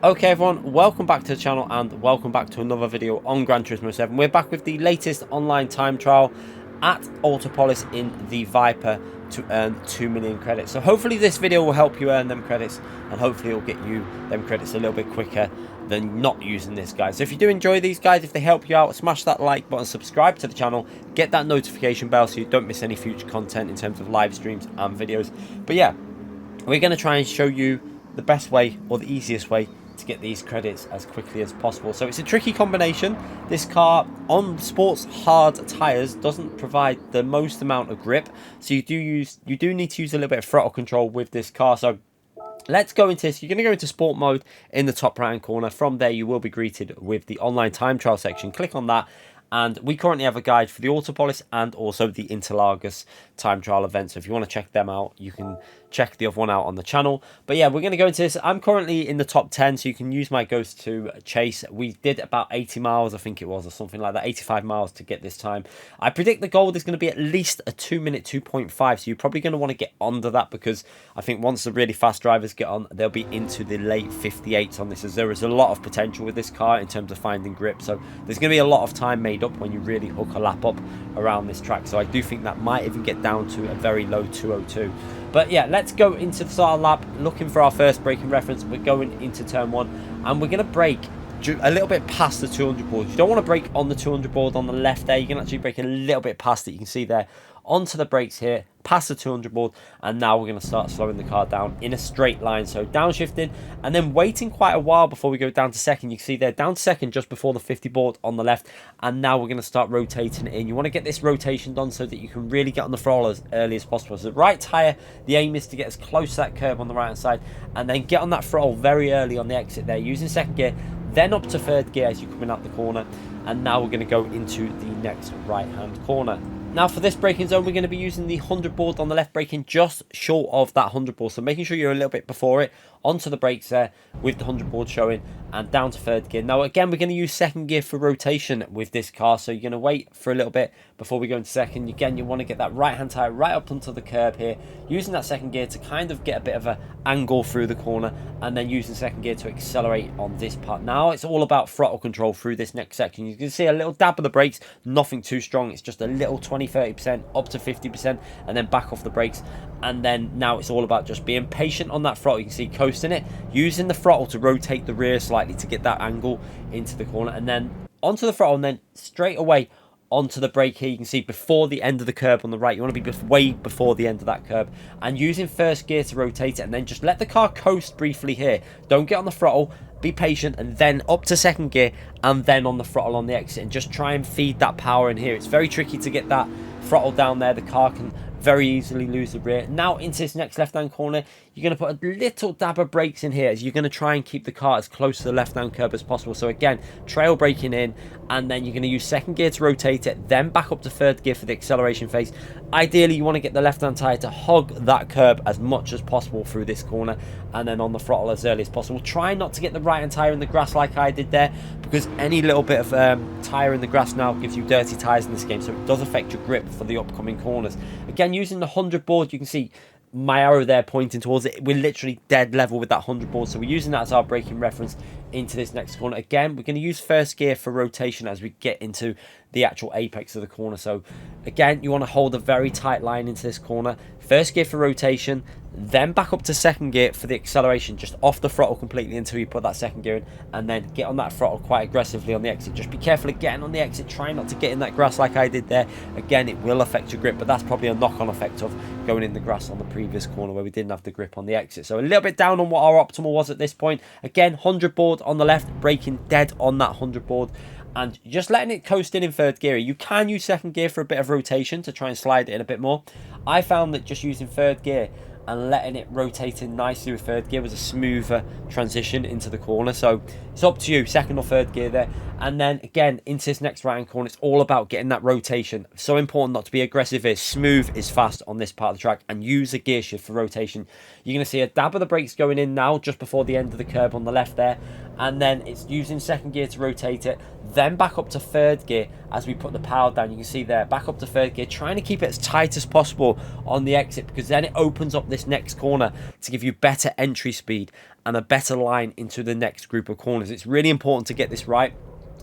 Okay everyone, welcome back to the channel and welcome back to another video on Gran Turismo 7. We're back with the latest online time trial at Autopolis in the Viper to earn 2 million credits. So hopefully this video will help you earn them credits, and hopefully it'll get you them credits a little bit quicker than not using this, guys. So if you do enjoy these, guys, if they help you out, smash that like button, subscribe to the channel, get that notification bell so you don't miss any future content in terms of live streams and videos. But yeah, we're going to try and show you the best way or the easiest way to get these credits as quickly as possible. So it's a tricky combination. This car on sports hard tires doesn't provide the most amount of grip, so you do need to use a little bit of throttle control with this car. So let's go into this. You're going to go into sport mode in the top right hand corner. From there you will be greeted with the online time trial section. Click on that, and we currently have a guide for the Autopolis and also the Interlagos time trial event. So if you want to check them out, you can check the other one out on the channel. But yeah, we're going to go into this. I'm currently in the top 10, so you can use my ghost to chase. We did about 80 miles, I think it was, or something like that, 85 miles to get this time. I predict the goal is going to be at least a 2 minute 2.5, so you're probably going to want to get under that, because I think once the really fast drivers get on, they'll be into the late 58s on this, as there is a lot of potential with this car in terms of finding grip. So there's going to be a lot of time made up when you really hook a lap up around this track. So I do think that might even get down to a very low 202. But yeah, let's go into the start lap, looking for our first braking reference. We're going into turn 1, and we're going to brake a little bit past the 200 board. You don't want to brake on the 200 board on the left there. You can actually brake a little bit past it. You can see there, onto the brakes here, past the 200 board, and now we're going to start slowing the car down in a straight line. So downshifting and then waiting quite a while before we go down to second. You can see there, down to second just before the 50 board on the left, and now we're going to start rotating it in. You want to get this rotation done so that you can really get on the throttle as early as possible. So the right tyre, the aim is to get as close to that curb on the right hand side, and then get on that throttle very early on the exit there, using second gear, then up to third gear as you're coming out the corner. And now we're going to go into the next right hand corner. Now for this braking zone, we're going to be using the 100 board on the left, braking just short of that 100 board. So making sure you're a little bit before it, onto the brakes there with the 100 board showing, and down to third gear. Now again, we're going to use second gear for rotation with this car. So you're going to wait for a little bit before we go into second. Again, you want to get that right hand tyre right up onto the curb here, using that second gear to kind of get a bit of an angle through the corner, and then using second gear to accelerate on this part. Now it's all about throttle control through this next section. You can see a little dab of the brakes, nothing too strong. It's just a little 20-30% up to 50%, and then back off the brakes. And then now it's all about just being patient on that throttle. You can see coasting it, using the throttle to rotate the rear slightly to get that angle into the corner, and then onto the throttle, and then straight away onto the brake here. You can see before the end of the curb on the right. You want to be way before the end of that curb, and using first gear to rotate it, and then just let the car coast briefly here. Don't get on the throttle, be patient, and then up to second gear, and then on the throttle on the exit, and just try and feed that power in here. It's very tricky to get that throttle down there. The car can very easily lose the rear. Now into this next left hand corner, you're going to put a little dab of brakes in here, as you're going to try and keep the car as close to the left hand curb as possible. So again, trail braking in, and then you're going to use second gear to rotate it, then back up to third gear for the acceleration phase. Ideally you want to get the left hand tyre to hug that curb as much as possible through this corner, and then on the throttle as early as possible. Try not to get the right hand tyre in the grass like I did there, because any little bit of tyre in the grass now gives you dirty tyres in this game, so it does affect your grip for the upcoming corners. Again, using the 100 board, you can see my arrow there pointing towards it. We're literally dead level with that 100 board, so we're using that as our braking reference into this next corner. Again, we're going to use first gear for rotation as we get into the actual apex of the corner. So again, you want to hold a very tight line into this corner. First gear for rotation, then back up to second gear for the acceleration, just off the throttle completely until you put that second gear in, and then get on that throttle quite aggressively on the exit. Just be careful of getting on the exit. Try not to get in that grass like I did there. Again, it will affect your grip, but that's probably a knock-on effect of going in the grass on the previous corner where we didn't have the grip on the exit. So a little bit down on what our optimal was at this point. Again, 100 board on the left, braking dead on that 100 board, and just letting it coast in third gear. You can use second gear for a bit of rotation to try and slide it in a bit more. I found that just using third gear and letting it rotate in nicely with third gear was a smoother transition into the corner. So it's up to you, second or third gear there. And then again, into this next right hand corner, it's all about getting that rotation. So important not to be aggressive here. Smooth is fast on this part of the track, and use a gear shift for rotation. You're going to see a dab of the brakes going in now just before the end of the curb on the left there, and then it's using second gear to rotate it, then back up to third gear as we put the power down. You can see there, back up to third gear, trying to keep it as tight as possible on the exit, because then it opens up this this next corner to give you better entry speed and a better line into the next group of corners. It's really important to get this right.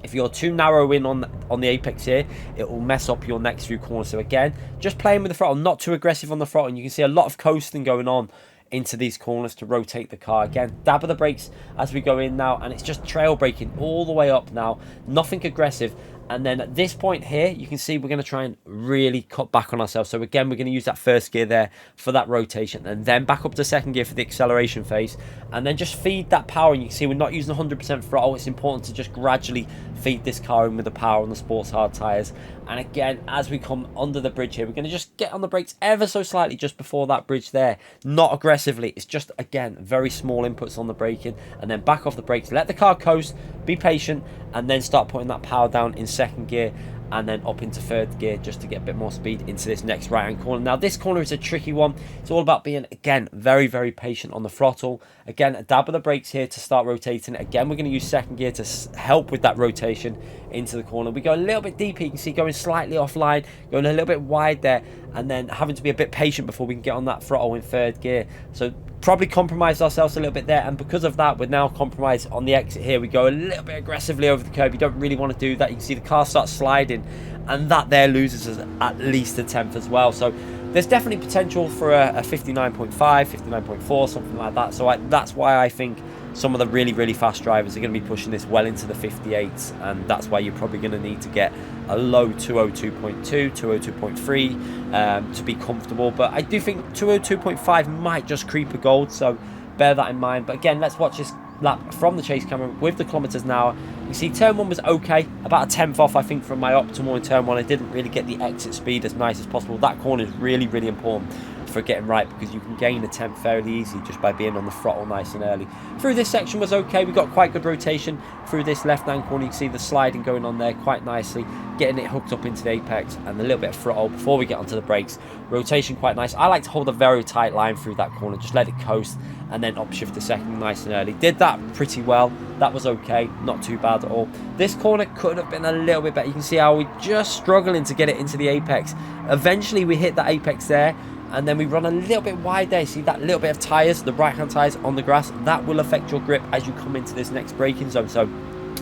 If you're too narrow in on the apex here, it will mess up your next few corners. So again, just playing with the throttle, not too aggressive on the throttle. And you can see a lot of coasting going on into these corners to rotate the car. Again, dab of the brakes as we go in now, and it's just trail braking all the way up now. Nothing aggressive. And then at this point here, you can see we're going to try and really cut back on ourselves. So again, we're going to use that first gear there for that rotation, and then back up to second gear for the acceleration phase, and then just feed that power. And you can see we're not using 100% throttle. It's important to just gradually feed this car in with the power on the sports hard tyres. And again, as we come under the bridge here, we're going to just get on the brakes ever so slightly just before that bridge there. Not aggressively. It's just, again, very small inputs on the braking, and then back off the brakes. Let the car coast, be patient, and then start putting that power down in second gear and then up into third gear just to get a bit more speed into this next right hand corner. Now this corner is a tricky one. It's all about being, again, very, very patient on the throttle. Again, a dab of the brakes here to start rotating. Again, we're going to use second gear to help with that rotation into the corner. We go a little bit deeper. You can see going slightly offline, going a little bit wide there, and then having to be a bit patient before we can get on that throttle in third gear. So probably compromised ourselves a little bit there, and because of that, we're now compromised on the exit here. We go a little bit aggressively over the curb. You don't really want to do that. You can see the car start sliding, and that there loses us at least a tenth as well. So there's definitely potential for a 59.5, 59.4, something like that. So that's why I think some of the really, really fast drivers are going to be pushing this well into the 58s, and that's why you're probably going to need to get a low 202.2, 202.3 to be comfortable. But I do think 202.5 might just creep a gold, so bear that in mind. But again, let's watch this lap from the chase camera with the kilometers an hour. You see turn 1 was okay, about a tenth off I think from my optimal in turn 1. I didn't really get the exit speed as nice as possible. That corner is really, really important for getting right, because you can gain a tenth fairly easy just by being on the throttle nice and early. Through this section was okay. We got quite good rotation through this left hand corner. You can see the sliding going on there quite nicely, getting it hooked up into the apex, and a little bit of throttle before we get onto the brakes. Rotation quite nice. I like to hold a very tight line through that corner, just let it coast, and then upshift the second nice and early. Did that pretty well. That was okay, not too bad at all. This corner could have been a little bit better. You can see how we're just struggling to get it into the apex. Eventually we hit the apex there, and then we run a little bit wide there. See that little bit of tyres, the right hand tyres on the grass, that will affect your grip as you come into this next braking zone. So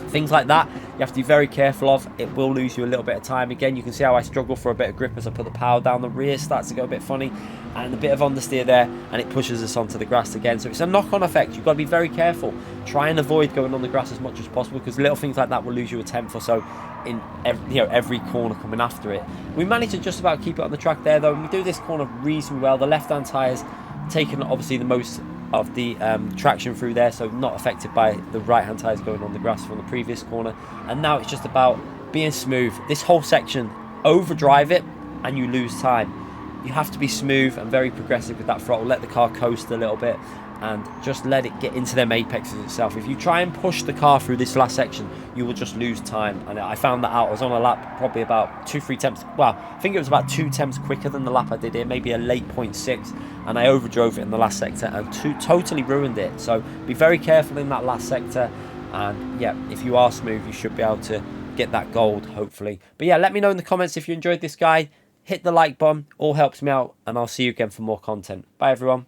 things like that you have to be very careful of. It will lose you a little bit of time. Again, you can see how I struggle for a bit of grip as I put the power down. The rear starts to go a bit funny, and a bit of understeer there, and it pushes us onto the grass again. So it's a knock-on effect. You've got to be very careful. Try and avoid going on the grass as much as possible, because little things like that will lose you a tenth or so in every corner coming after it. We managed to just about keep it on the track there though, and we do this corner reasonably well. The left-hand tyres taking obviously the most of the traction through there, so not affected by the right hand tyres going on the grass from the previous corner. And now it's just about being smooth. This whole section, overdrive it and you lose time. You have to be smooth and very progressive with that throttle. Let the car coast a little bit and just let it get into them apexes itself. If you try and push the car through this last section, you will just lose time. And I found that out. I was on a lap probably about 2-3 temps. Well, I think it was about 2 temps quicker than the lap I did here, maybe a late 0.6, and I overdrove it in the last sector and totally ruined it. So be very careful in that last sector. And yeah, if you are smooth, you should be able to get that gold, hopefully. But yeah, let me know in the comments if you enjoyed this guide. Hit the like button, all helps me out, and I'll see you again for more content. Bye everyone.